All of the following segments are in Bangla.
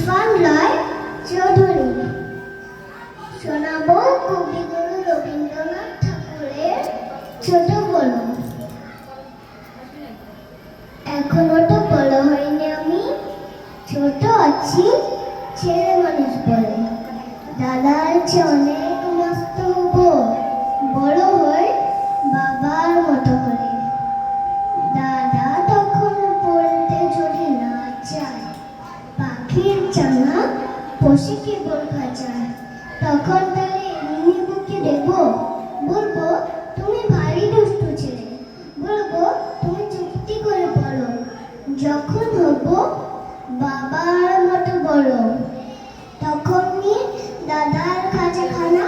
ইরফান রায় চৌধুরী। শোনাবো কবিগুরু রবীন্দ্রনাথ ঠাকুরের ছোট গল্প। এখনো তো বড় হয়নি আমি, ছোট আছি ছেলে মানুষ বলে। দাদার চেয়ে অনেক মস্ত হবো, বড় হয়ে বাবার মতো করে। দাদা তখন বলতে যদি না চায়, পাখির চানা বসে কেবল খাঁচায়। তখন তাহলে এমনি বুকে দেখবো, বলবো তুমি ভারী দুষ্টু ছেলে, বলবো তুমি চুক্তি করে পড়ো। যখন হবো বাবার মতো বড়, তখন নিয়ে দাদার খাঁচাখানা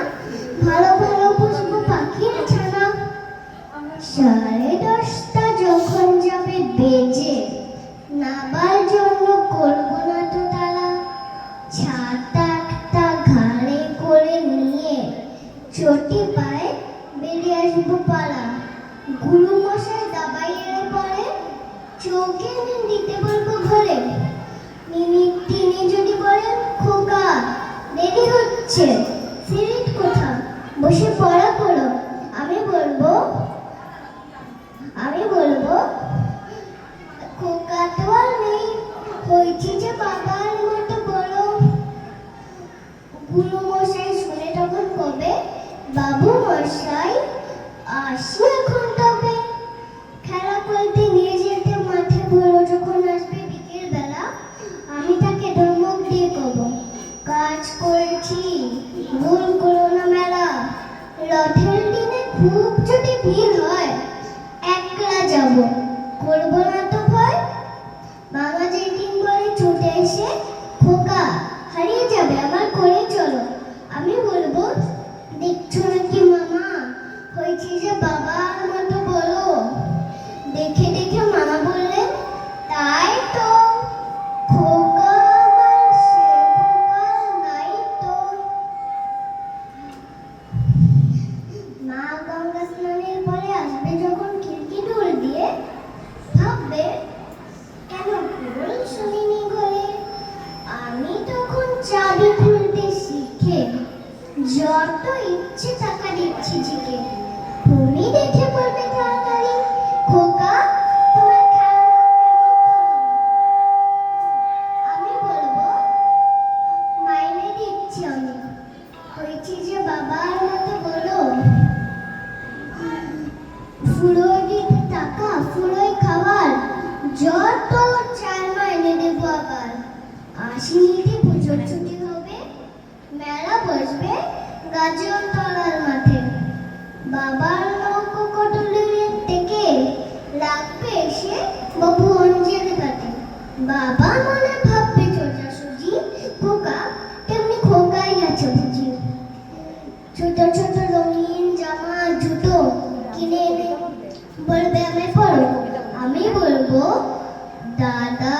ভালো ভালো পুষবো পাখির ছানা। 10:30 যখন যাবে বেজে, নাবার জন্য করবো না তো তালা। ছাতা একটা ঘাড়ে করে নিয়ে চটি পায়ে বেরিয়ে আসবো পালা। গুরু মশাই দাবাই এলে পরে চোখে নিন দিতে বলবো ঘরে। তিনি যদি বলেন খোকা দেরি হচ্ছে, সিরিট কোথা, বসে পড়া করো, আমি বলবো খোকা তো আর নেই, হয়েছি যে বাবার মতো বড়। গুরু মশাই শুনে তখন কবে, বাবু মশাই আসি এখন তবে। খেলা করতে নিয়ে যেতে মাঠে ভোর যখন আসবে বিকেল বেলা, আমি তাকে ধমক দিয়ে কব, কাজ করেছি ভুল করো না মেলা। রথের দিনে খুব যদি ভিড় হয়, একলা যাব, করবো না তো ভয়। মামা যেদিন বলে ছুটে এসে, খোকা হারিয়ে যাবে আমার করে চলো, আমি বলবো দেখছো নাকি মামা, হয়েছি যে বাবার মতো বলো। দেখে দেখে মামা বললেন তাই তো, খোকা আমার সে খোকা নাই তো। মা গঙ্গা স্নানের পরে আসবে যখন খিড়কি দোল দিয়ে, ভাববে কেন ভুল শুনিনি ঘরে। আমি তখন চাবি খুলতে শিখে যত ইচ্ছে টাকা দিচ্ছি ঝিকে। তুমি দেখে বলবে তাড়াতাড়ি, খোকা তোমার খেলনা কেমন হলো। আমি বলবো মাইনে দিচ্ছি আমি, হয়েছি যে বাবার মতো বলো। ফুরোয় দিতে টাকা, ফুরোয় খাবার, যত চার মাইনে দেবো আবার। আশ্বিনীতে পুজোর ছুটি হবে, মেলা বসবে গাজন তলার মাঠে। বাবার নৌকো কটলের থেকে লাগবে এসে বাবু অঞ্জলি কাটে। বাবা মনে ভাববে সোজাসুজি, খোকা তেমনি খোকাই আছে বুঝি। ছোট ছোট রঙিন জামা জুতো কিনে এনে বলবে আমায় পরো। আমি বলবো দাদা